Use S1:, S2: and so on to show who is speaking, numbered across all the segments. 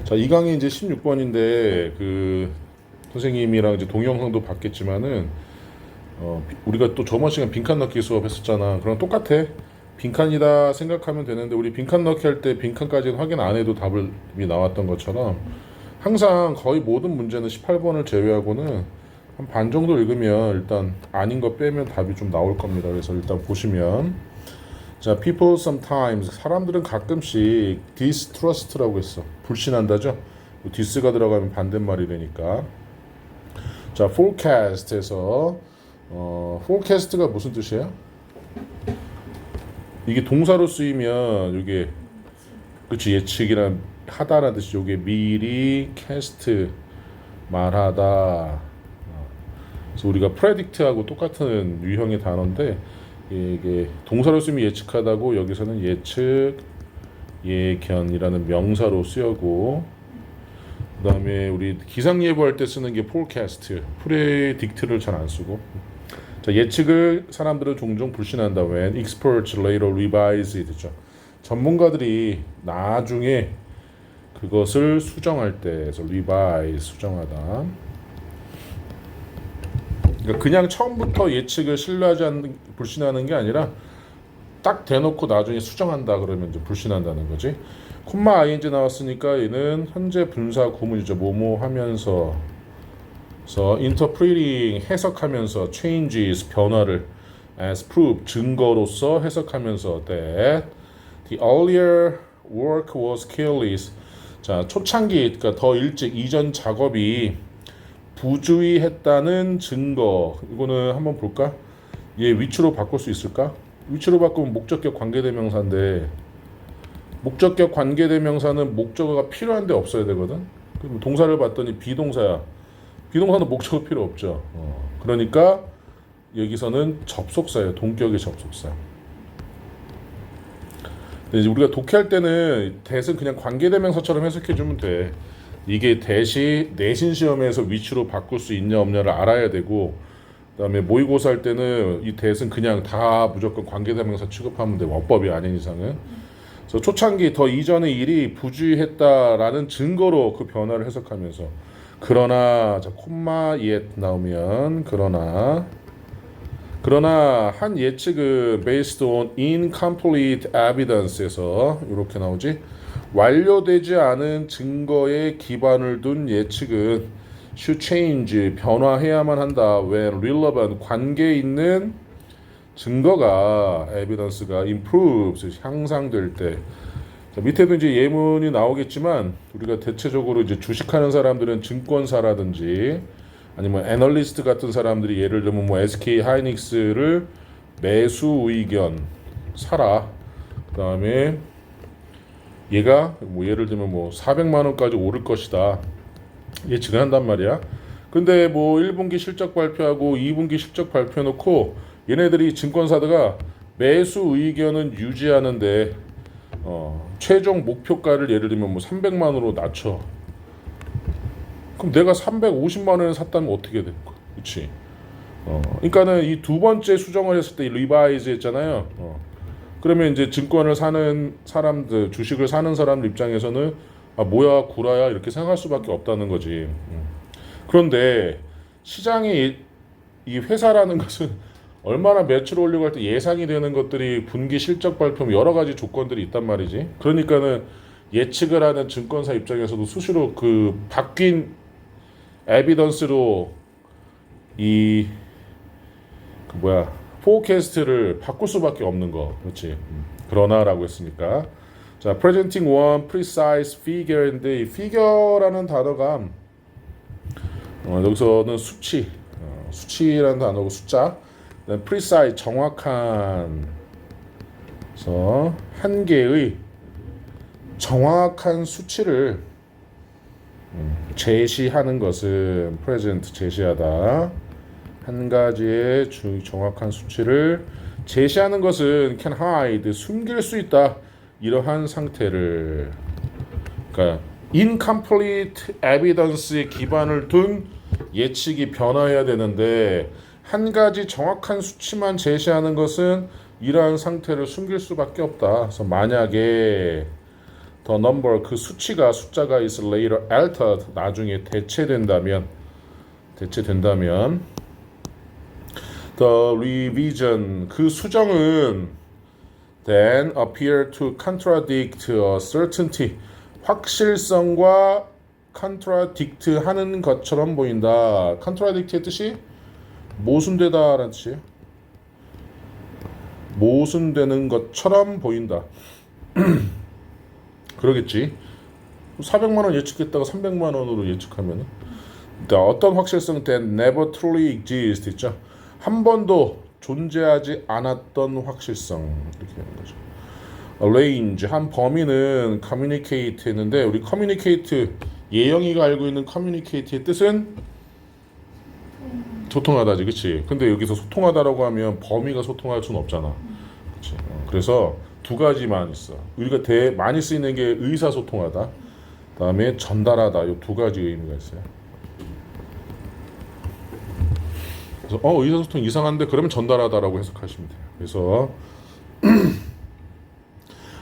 S1: 자, 이 강의 이제 16번인데 그 선생님이랑 이제 동영상도 봤겠지만은 우리가 또 저번 시간 빈칸 넣기 수업 했었잖아. 그럼 똑같아. 빈칸이다 생각하면 되는데 우리 빈칸 넣기 할 때 빈칸까지는 확인 안 해도 답이 나왔던 것처럼 항상 거의 모든 문제는 18번을 제외하고는 한 반 정도 읽으면 일단 아닌 거 빼면 답이 좀 나올 겁니다. 그래서 일단 보시면 자, people sometimes 사람들은 가끔씩 distrust라고 했어. 불신한다죠. dis가 들어가면 반대말이 되니까. 자, forecast에서 forecast가 무슨 뜻이에요? 이게 동사로 쓰이면 이게 그치 예측이란 하다라는 뜻이 이게 미리 cast 말하다. 그래서 우리가 predict하고 똑같은 유형의 단어인데 이게 동사로 쓰면 예측하다고 여기서는 예측, 예견이라는 명사로 쓰여고 그 다음에 우리 기상예보할 때 쓰는 게 forecast, predict를 잘 안 쓰고 자, 예측을 사람들은 종종 불신한다. when experts later revise it죠. 전문가들이 나중에 그것을 수정할 때에서 revise, 수정하다. 그러니까 그냥 처음부터 예측을 신뢰하지 않는 불신하는 게 아니라 딱 대놓고 나중에 수정한다 그러면 이제 불신한다는 거지. 콤마 ing 나왔으니까 얘는 현재 분사 구문이죠. 뭐뭐 하면서 interpreting 해석하면서 changes 변화를 as proof 증거로서 해석하면서 that the earlier work was careless. 자, 초창기 그러니까 더 일찍 이전 작업이 부주의했다는 증거. 이거는 한번 볼까? 얘 위치로 바꿀 수 있을까? 위치로 바꾸면 목적격 관계대명사인데 목적격 관계대명사는 목적어가 필요한데 없어야 되거든. 그럼 동사를 봤더니 비동사야. 비동사는 목적어 필요 없죠. 그러니까 여기서는 접속사예요. 동격의 접속사. 근데 이제 우리가 독해할 때는 that은 그냥 관계대명사처럼 해석해주면 돼. 이게 that이 내신 시험에서 위치로 바꿀 수 있냐 없냐를 알아야 되고 그다음에 모의고사 할 때는 이 that은 그냥 다 무조건 관계대명사 취급하면 돼. 원법이 아닌 이상은. 그래서 초창기 더 이전의 일이 부주의했다라는 증거로 그 변화를 해석하면서 그러나 자 콤마 yet 나오면 그러나 한 예측은 based on incomplete evidence에서 이렇게 나오지. 완료되지 않은 증거에 기반을 둔 예측은 should change 변화해야만 한다. when relevant 관계 있는 증거가 evidence가 improves 향상될 때. 자, 밑에도 이제 예문이 나오겠지만 우리가 대체적으로 이제 주식하는 사람들은 증권사라든지 아니면 애널리스트 같은 사람들이 예를 들면 뭐 SK 하이닉스를 매수 의견 사라. 그다음에 얘가 뭐 예를 들면 뭐 400만 원까지 오를 것이다. 예측을 한단 말이야. 근데 뭐 1분기 실적 발표하고 2분기 실적 발표해 놓고 얘네들이 증권사들가 매수 의견은 유지하는데 최종 목표가를 예를 들면 뭐 300만 원으로 낮춰. 그럼 내가 350만 원에 샀다면 어떻게 될 거야? 그렇지? 그러니까는 이 두 번째 수정을 했을 때 리바이즈 했잖아요. 그러면 이제 증권을 사는 사람들, 주식을 사는 사람들 입장에서는 아 뭐야 구라야 이렇게 생각할 수밖에 없다는 거지. 그런데 시장의 이 회사라는 것은 얼마나 매출 올리고 할 때 예상이 되는 것들이 분기 실적 발표 여러 가지 조건들이 있단 말이지. 그러니까는 예측을 하는 증권사 입장에서도 수시로 그 바뀐 에비던스로 이 그 뭐야 포캐스트를 바꿀 수밖에 없는 거. 그렇지. 그러나라고 했으니까. 자, presenting one precise figure인데 이 figure라는 단어가 여기서는 수치, 수치라는 단어고 숫자. precise 정확한, 그래서 한 개의 정확한 수치를 제시하는 것은 present 제시하다. 한 가지의 정확한 수치를 제시하는 것은 can hide 숨길 수 있다. 이러한 상태를 그러니까 incomplete evidence에 기반을 둔 예측이 변화해야 되는데 한 가지 정확한 수치만 제시하는 것은 이러한 상태를 숨길 수밖에 없다. 그래서 만약에 the number 그 수치가 숫자가 is later altered 나중에 대체된다면 the revision 그 수정은 then appear to contradict a certainty 확실성과 contradict 하는 것처럼 보인다. contradict의 뜻이 모순되다라는 뜻이에요. 모순되는 것처럼 보인다. 그러겠지. 400만 원 예측했다가 300만 원으로 예측하면 어떤 확실성 that never truly exist 있죠. 한 번도 존재하지 않았던 확실성 이렇게 되는 거죠. range 한 범위는 communicate 했는데 우리 communicate 예영이가 알고 있는 communicate의 뜻은 소통하다지, 그렇지? 근데 여기서 소통하다라고 하면 범위가 소통할 수는 없잖아, 그렇지? 그래서 두 가지만 있어. 우리가 많이 쓰이는 게 의사소통하다, 그다음에 전달하다. 이 두 가지 의미가 있어요. 그래서 의사소통 이상한데 그러면 전달하다라고 해석하시면 돼요. 그래서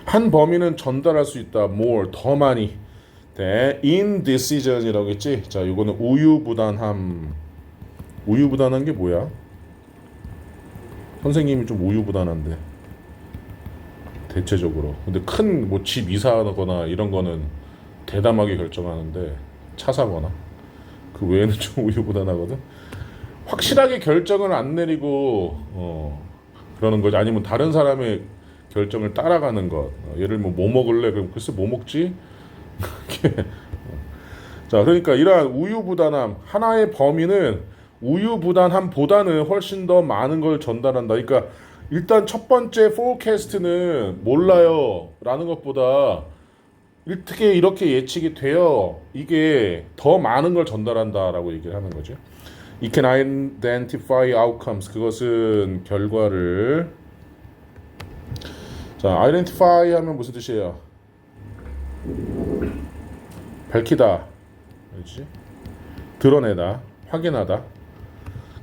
S1: 한 범위는 전달할 수 있다. more 더 많이. indecision이라고 했지. 자, 이거는 우유부단함. 우유부단한 게 뭐야? 선생님이 좀 우유부단한데 대체적으로. 근데 큰 뭐 집 이사하거나 이런 거는 대담하게 결정하는데 차 사거나 그 외에는 좀 우유부단하거든. 확실하게 결정을 안 내리고 그러는 거지. 아니면 다른 사람의 결정을 따라가는 것. 예를 뭐 먹을래? 그럼 글쎄 뭐 먹지? 자, 그러니까 이러한 우유부단함 하나의 범위는 우유부단함보다는 훨씬 더 많은 걸 전달한다. 그러니까 일단 첫 번째 forecast는 몰라요 라는 것보다 어떻게 이렇게 예측이 돼요. 이게 더 많은 걸 전달한다라고 얘기를 하는 거죠. It can identify outcomes. 그것은 결과를. 자, identify 하면 무슨 뜻이에요? 밝히다, 그렇지? 드러내다, 확인하다.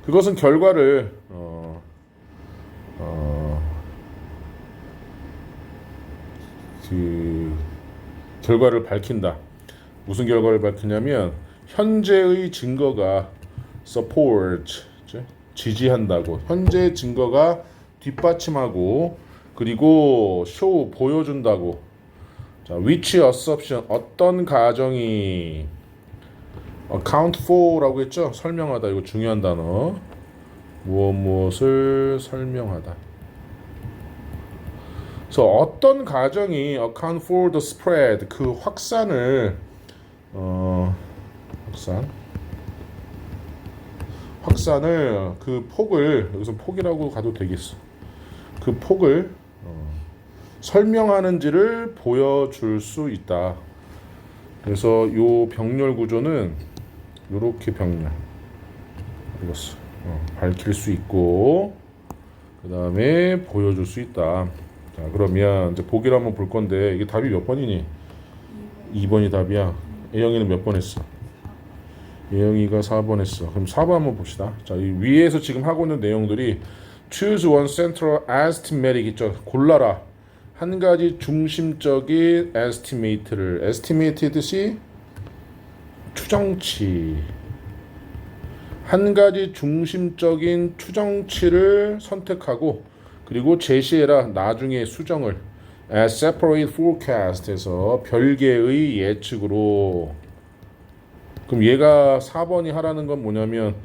S1: 그것은 결과를 결과를 밝힌다. 무슨 결과를 밝히냐면 현재의 증거가 support, 지지한다고. 현재 증거가 뒷받침하고 그리고 show 보여준다고. 자, which assumption 어떤 가정이 account for라고 했죠. 설명하다. 이거 중요한 단어. 무엇을 설명하다. 그래서 어떤 가정이 account for the spread 그 확산을 확산을 그 폭을 여기서 폭이라고 가도 되겠어. 그 폭을 설명하는지를 보여줄 수 있다. 그래서 요 병렬 구조는 요렇게 병렬 읽었어. 밝힐 수 있고 그 다음에 보여줄 수 있다. 자, 그러면 이제 보기를 한번 볼 건데 이게 답이 몇 번이니? 2번이 답이야. 예영이는 몇 번 했어? 예영이가 4번 했어. 그럼 4번 한번 봅시다. 자, 이 위에서 지금 하고 있는 내용들이 choose one central estimate이 있죠. 골라라. 한 가지 중심적인 estimate를. estimate의 뜻이 추정치. 한 가지 중심적인 추정치를 선택하고 그리고 제시해라. 나중에 수정을 as separate forecast에서 별개의 예측으로. 그럼 얘가 4번이 하라는 건 뭐냐면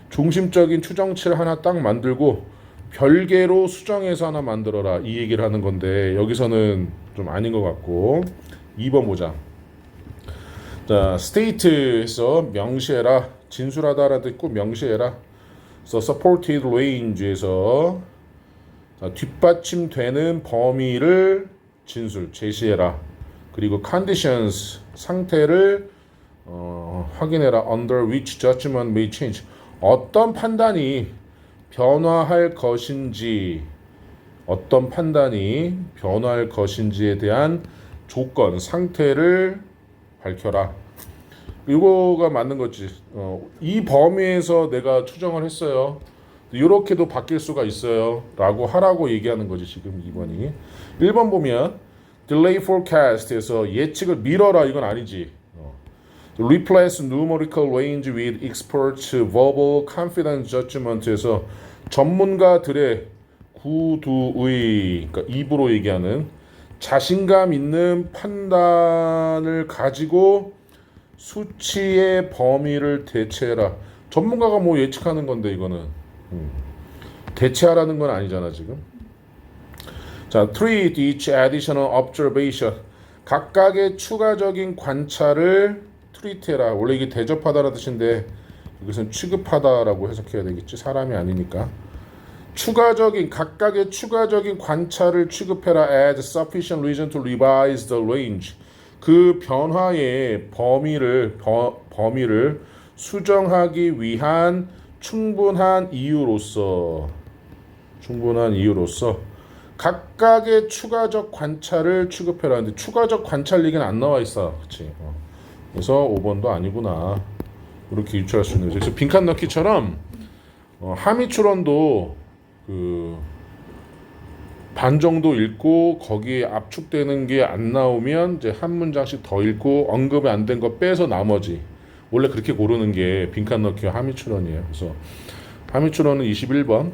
S1: 중심적인 추정치를 하나 딱 만들고 별개로 수정해서 하나 만들어라 이 얘기를 하는 건데 여기서는 좀 아닌 것 같고 2번 보자. 자, state에서 명시해라. 진술하다라는 뜻 있고 명시해라. 그래서 supported range에서 자, 뒷받침되는 범위를 진술, 제시해라. 그리고 conditions, 상태를 확인해라. under which judgment may change. 어떤 판단이 변화할 것인지, 어떤 판단이 변화할 것인지에 대한 조건, 상태를 밝혀라. 이거가 맞는 거지. 이 범위에서 내가 추정을 했어요. 이렇게도 바뀔 수가 있어요 라고 하라고 얘기하는 거지 지금 2번이. 1번 보면 delay forecast에서 예측을 미뤄라 이건 아니지. replace numerical range with expert verbal confidence judgment에서 전문가들의 구두의 그러니까 입으로 얘기하는 자신감 있는 판단을 가지고 수치의 범위를 대체해라. 전문가가 뭐 예측하는 건데 이거는 대체하라는 건 아니잖아 지금. 자, treat each additional observation 각각의 추가적인 관찰을 트리트해라. 원래 이게 대접하다라는 뜻인데 여기서는 취급하다라고 해석해야 되겠지. 사람이 아니니까. 각각의 추가적인 관찰을 취급해라. As sufficient reason to revise the range. 그 변화의 범위를 수정하기 위한 충분한 이유로서 각각의 추가적 관찰을 취급해라. 근데 추가적 관찰 얘기는 안 나와 있어. 그렇지? 그래서 5번도 아니구나. 이렇게 유추할 수 있는 거죠. 그래서 빈칸 넣기처럼 함의 추론도 그 반 정도 읽고 거기에 압축되는 게 안 나오면 이제 한 문장씩 더 읽고 언급이 안 된 거 빼서 나머지 원래 그렇게 고르는 게 빈칸 넣기와 함의 추론이에요. 그래서 함의 추론은 21번.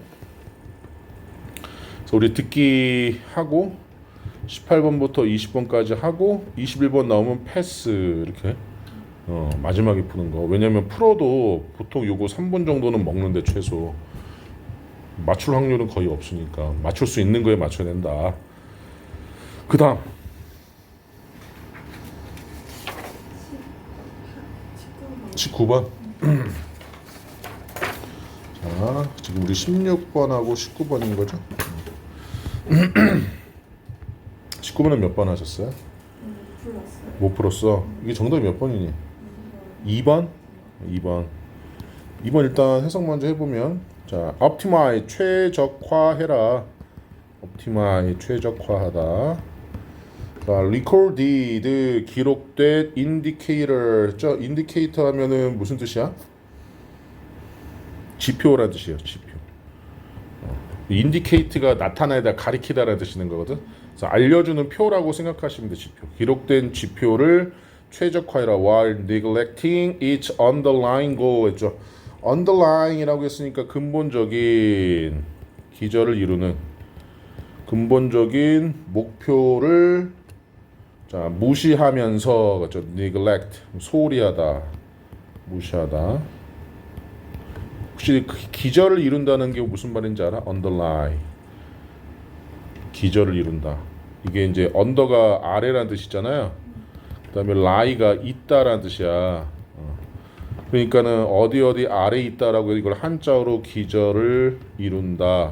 S1: 그래서 우리 듣기 하고 18번부터 20번까지 하고 21번 나오면 패스 이렇게 마지막에 푸는 거. 왜냐면 풀어도 보통 요거 3분 정도는 먹는데 최소 맞출 확률은 거의 없으니까 맞출 수 있는 거에 맞춰야 된다. 그 다음 19번. 자, 지금 우리 16번하고 19번인 거죠? 19번은 몇 번 하셨어요? 못 풀었어. 이게 정답이 몇 번이니? 2번? 2번 일단 해석 먼저 해보면 자, optimize 최적화해라. optimize 최적화하다. 자, recorded 기록된 indicator. 저 indicator 하면은 무슨 뜻이야? 지표라는 뜻이에요. 지표. indicate가 나타내다, 가리키다라는 뜻이는 거거든. 그래서 알려주는 표라고 생각하시면 돼. 지표. 기록된 지표를 최적화해라. while neglecting its underlying goal 했죠. underlying이라고 했으니까 근본적인 기저를 이루는 근본적인 목표를 자 무시하면서 그렇죠. neglect 소홀히하다 무시하다. 혹시 기저를 이룬다는 게 무슨 말인지 알아? underlie 기저를 이룬다. 이게 이제 under가 아래라는 뜻이잖아요. 그다음에 lie가 있다라는 뜻이야. 그러니까는 어디 아래 있다라고 이걸 한자어로 기저를 이룬다.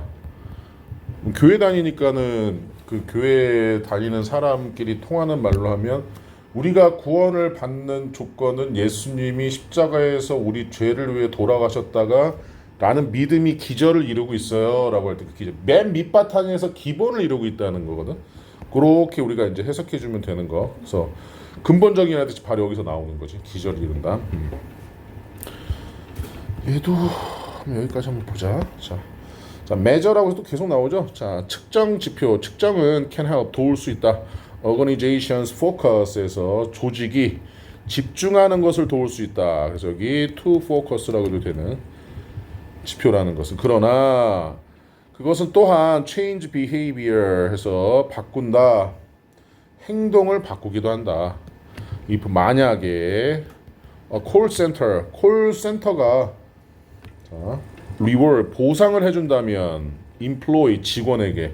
S1: 교회 다니니까는 그 교회 다니는 사람끼리 통하는 말로 하면 우리가 구원을 받는 조건은 예수님이 십자가에서 우리 죄를 위해 돌아가셨다가 라는 믿음이 기저를 이루고 있어요 라고 할 때 그 기저 맨 밑바탕에서 기본을 이루고 있다는 거거든. 그렇게 우리가 이제 해석해 주면 되는 거. 그래서 근본적이라는 뜻이 바로 여기서 나오는 거지. 기저를 이룬다. 얘도 여기까지 한번 보자. 자, measure라고 해서 또 계속 나오죠. 자, 측정 지표. 측정은 can help 도울 수 있다. organizations focus에서 조직이 집중하는 것을 도울 수 있다. 그래서 여기 to focus라고 해도 되는 지표라는 것은 그러나 그것은 또한 change behavior 해서 바꾼다. 행동을 바꾸기도 한다. if 만약에 콜센터가 자, reward 보상을 해준다면 employee 직원에게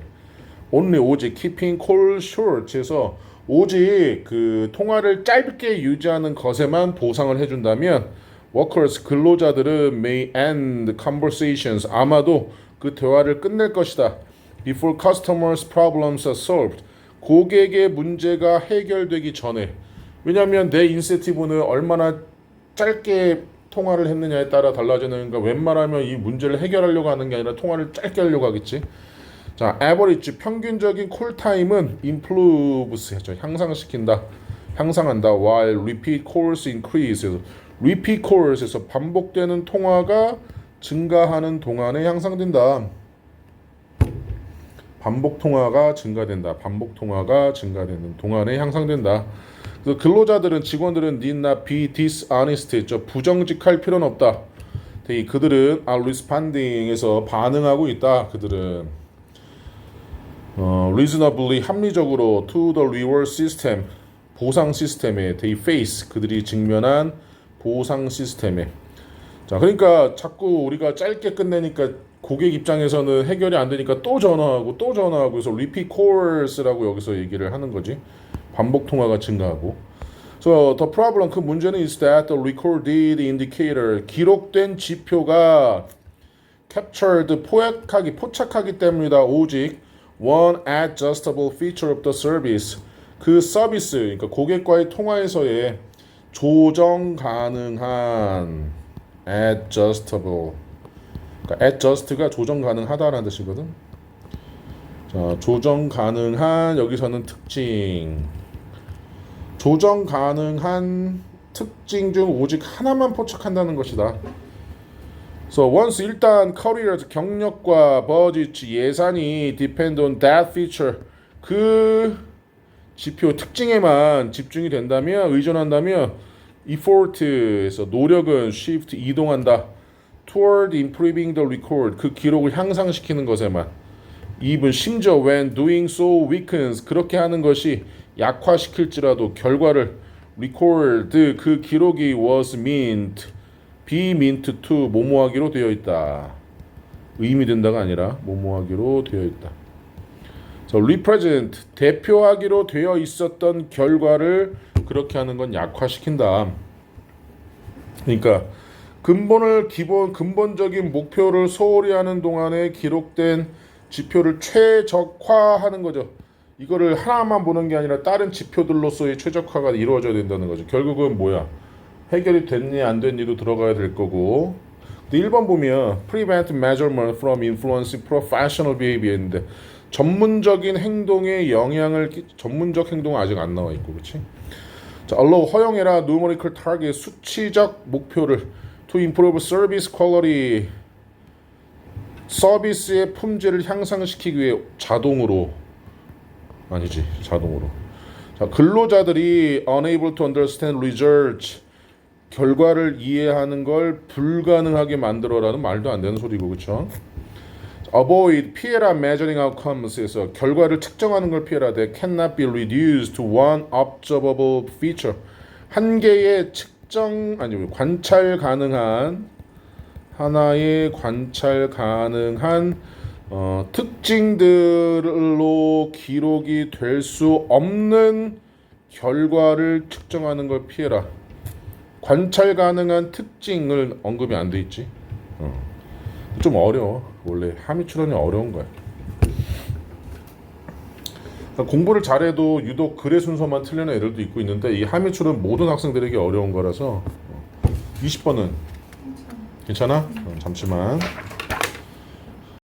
S1: only 오직 keeping call short에서 오직 그 통화를 짧게 유지하는 것에만 보상을 해준다면 workers 근로자들은 may end conversations 아마도 그 대화를 끝낼 것이다. before customers problems are solved 고객의 문제가 해결되기 전에. 왜냐하면 내 인센티브는 얼마나 짧게 통화를 했느냐에 따라 달라지는가. 웬만하면 이 문제를 해결하려고 하는 게 아니라 통화를 짧게 하려고 하겠지. 자, average 평균적인 콜타임은 improves 향상시킨다. 향상한다. while repeat calls increase repeat calls에서 반복되는 통화가 증가하는 동안에 향상된다. 반복 통화가 증가된다. 반복 통화가 증가되는 동안에 향상된다. 그래서 근로자들은 직원들은 need not be dishonest 했죠. 부정직할 필요는 없다. 그들은 are responding에서 반응하고 있다. 그들은 reasonably 합리적으로 to the reward system 보상 시스템에 they face 그들이 직면한 보상 시스템에 자 그러니까 자꾸 우리가 짧게 끝내니까 고객 입장에서는 해결이 안 되니까 또 전화하고 또 전화하고 해서 repeat calls라고 여기서 얘기를 하는 거지. 반복 통화가 증가하고. So the problem 그 문제는 is that the recorded indicator 기록된 지표가 captured 포착하기 때문이다. 오직 one adjustable feature of the service 그 서비스 그러니까 고객과의 통화에서의 조정 가능한 adjustable 그러니까 adjust가 조정 가능하다라는 뜻이거든. 자, 조정 가능한 여기서는 특징. 조정 가능한 특징 중 오직 하나만 포착한다는 것이다. So once 일단 career 경력과 budget 예산이 depend on that feature 그 지표 특징에만 집중이 된다면 의존한다면 effort에서 노력은 shift 이동한다. toward improving the record 그 기록을 향상시키는 것에만 even 심지어 when doing so weakens 그렇게 하는 것이 약화시킬지라도 결과를 record 그 기록이 was meant be meant to 뭐뭐하기로 되어 있다. 의미 된다가 아니라 뭐뭐하기로 되어 있다. So represent 대표하기로 되어 있었던 결과를 그렇게 하는 건 약화시킨다. 그러니까 근본적인 목표를 소홀히 하는 동안에 기록된 지표를 최적화하는 거죠. 이거를 하나만 보는 게 아니라 다른 지표들로서의 최적화가 이루어져야 된다는 거죠. 결국은 뭐야? 해결이 됐니 안 됐니도 들어가야 될 거고. 1번 보면 prevent measurement from influencing professional behavior인데 전문적인 행동에 영향을 전문적 행동은 아직 안 나와 있고 그렇지? 자, allow 허용해라 numerical target 수치적 목표를 to improve service quality 서비스의 품질을 향상시키기 위해 자동으로 자, 근로자들이 unable to understand results 결과를 이해하는 걸 불가능하게 만들어라는 말도 안 되는 소리고 그렇죠? avoid 피해라 measuring outcomes에서 결과를 측정하는 걸 피해라 that cannot be reduced to one observable feature 한 개의 관찰 가능한 하나의 관찰 가능한 특징들로 기록이 될 수 없는 결과를 측정하는 걸 피해라. 관찰 가능한 특징을 언급이 안 돼 있지. 좀 어려워. 원래 함의 추론이 어려운 거야. 그러니까 공부를 잘해도 유독 글의 순서만 틀리는 애들도 있고 있는데 이 함의 추론 모든 학생들에게 어려운 거라서 20번은 괜찮아? 잠시만.